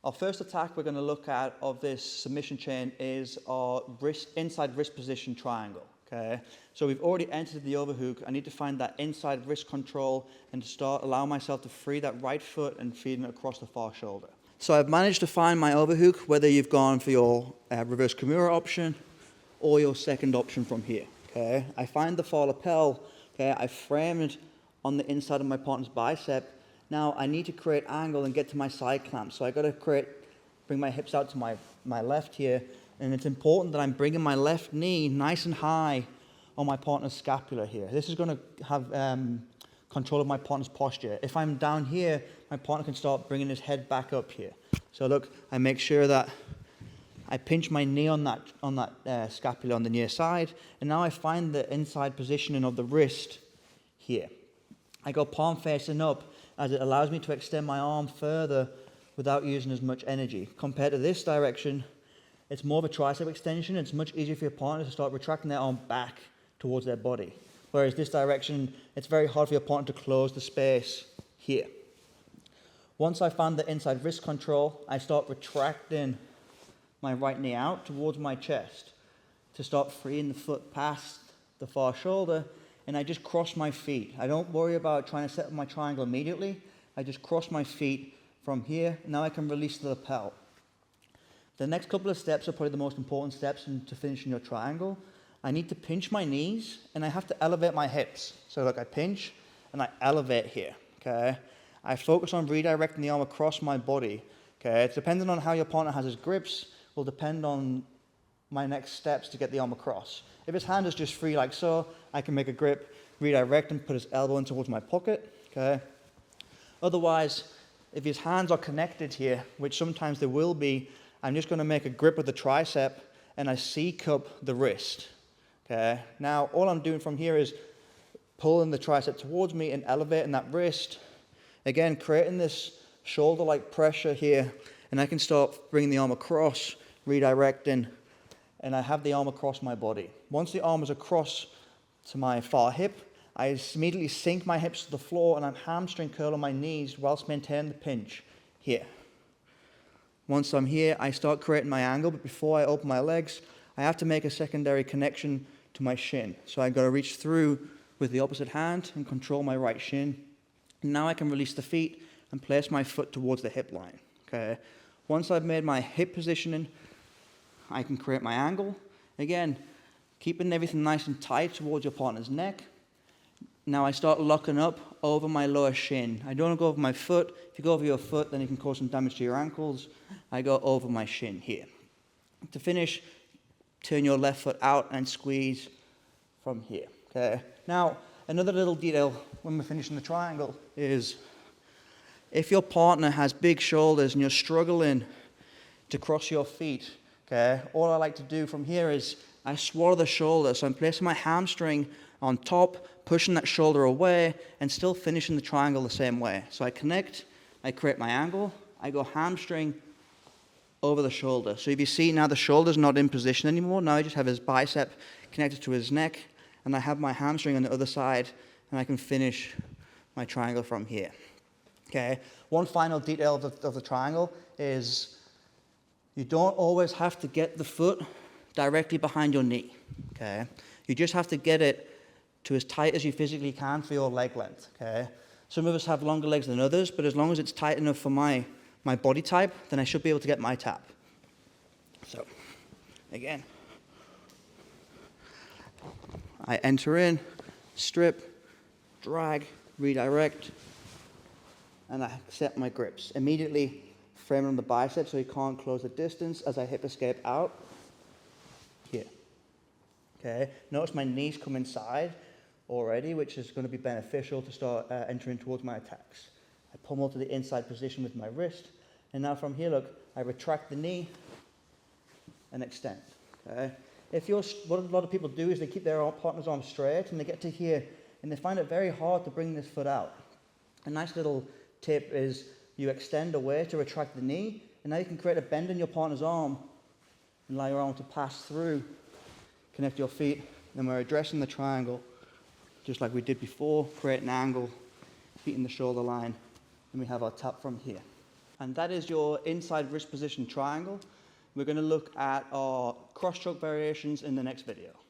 Our first attack we're going to look at of this submission chain is our inside wrist position triangle. Okay, so we've already entered the overhook. I need to find that inside wrist control and to allow myself to free that right foot and feed it across the far shoulder. So I've managed to find my overhook, whether you've gone for your reverse Kimura option or your second option from here. Okay, I find the far lapel. Okay, I frame it on the inside of my partner's bicep. Now I need to create angle and get to my side clamp. So I got to bring my hips out to my left here. And it's important that I'm bringing my left knee nice and high on my partner's scapula here. This is going to have control of my partner's posture. If I'm down here, my partner can start bringing his head back up here. So look, I make sure that I pinch my knee on that scapula on the near side. And now I find the inside positioning of the wrist here. I go palm facing up as it allows me to extend my arm further without using as much energy. Compared to this direction, it's more of a tricep extension. It's much easier for your partner to start retracting their arm back towards their body. Whereas this direction, it's very hard for your partner to close the space here. Once I found the inside wrist control, I start retracting my right knee out towards my chest to start freeing the foot past the far shoulder, and I just cross my feet. I don't worry about trying to set up my triangle immediately. I just cross my feet from here. Now I can release the lapel. The next couple of steps are probably the most important steps to finishing your triangle. I need to pinch my knees, and I have to elevate my hips. So look, I pinch, and I elevate here, okay? I focus on redirecting the arm across my body, okay? It's depending on how your partner has his grips, will depend on my next steps to get the arm across. If his hand is just free like so, I can make a grip, redirect, and put his elbow in towards my pocket, okay? Otherwise, if his hands are connected here, which sometimes they will be, I'm just going to make a grip with the tricep and I C-cup the wrist. Okay. Now all I'm doing from here is pulling the tricep towards me and elevating that wrist. Again, creating this shoulder-like pressure here, and I can start bringing the arm across, redirecting, and I have the arm across my body. Once the arm is across to my far hip, I immediately sink my hips to the floor and I'm hamstring curling my knees whilst maintaining the pinch here. Once I'm here, I start creating my angle, but before I open my legs, I have to make a secondary connection to my shin. So I've got to reach through with the opposite hand and control my right shin. Now I can release the feet and place my foot towards the hip line. Okay. Once I've made my hip positioning, I can create my angle. Again, keeping everything nice and tight towards your partner's neck. Now I start locking up over my lower shin. I don't go over my foot. If you go over your foot, then you can cause some damage to your ankles. I go over my shin here. To finish, turn your left foot out and squeeze from here. Okay. Now, another little detail when we're finishing the triangle is if your partner has big shoulders and you're struggling to cross your feet, okay, all I like to do from here is I swallow the shoulder. So I'm placing my hamstring on top, pushing that shoulder away, and still finishing the triangle the same way. So I connect, I create my angle, I go hamstring over the shoulder. So if you see now the shoulder's not in position anymore, now I just have his bicep connected to his neck, and I have my hamstring on the other side, and I can finish my triangle from here. Okay, one final detail of the triangle is you don't always have to get the foot directly behind your knee, okay? You just have to get it to as tight as you physically can for your leg length, okay? Some of us have longer legs than others, but as long as it's tight enough for my body type, then I should be able to get my tap. So, again, I enter in, strip, drag, redirect, and I set my grips. Immediately frame on the bicep so you can't close the distance as I hip escape out here. Okay, notice my knees come inside already, which is going to be beneficial to start entering towards my attacks. I pummel to the inside position with my wrist, and now from here, look, I retract the knee and extend. Okay, what a lot of people do is they keep their partner's arm straight, and they get to here, and they find it very hard to bring this foot out. A nice little tip is you extend away to retract the knee, and now you can create a bend in your partner's arm and allow your arm to pass through, connect your feet, and we're addressing the triangle just like we did before, create an angle, feet in the shoulder line, and we have our tap from here. And that is your inside wrist position triangle. We're going to look at our cross-stroke variations in the next video.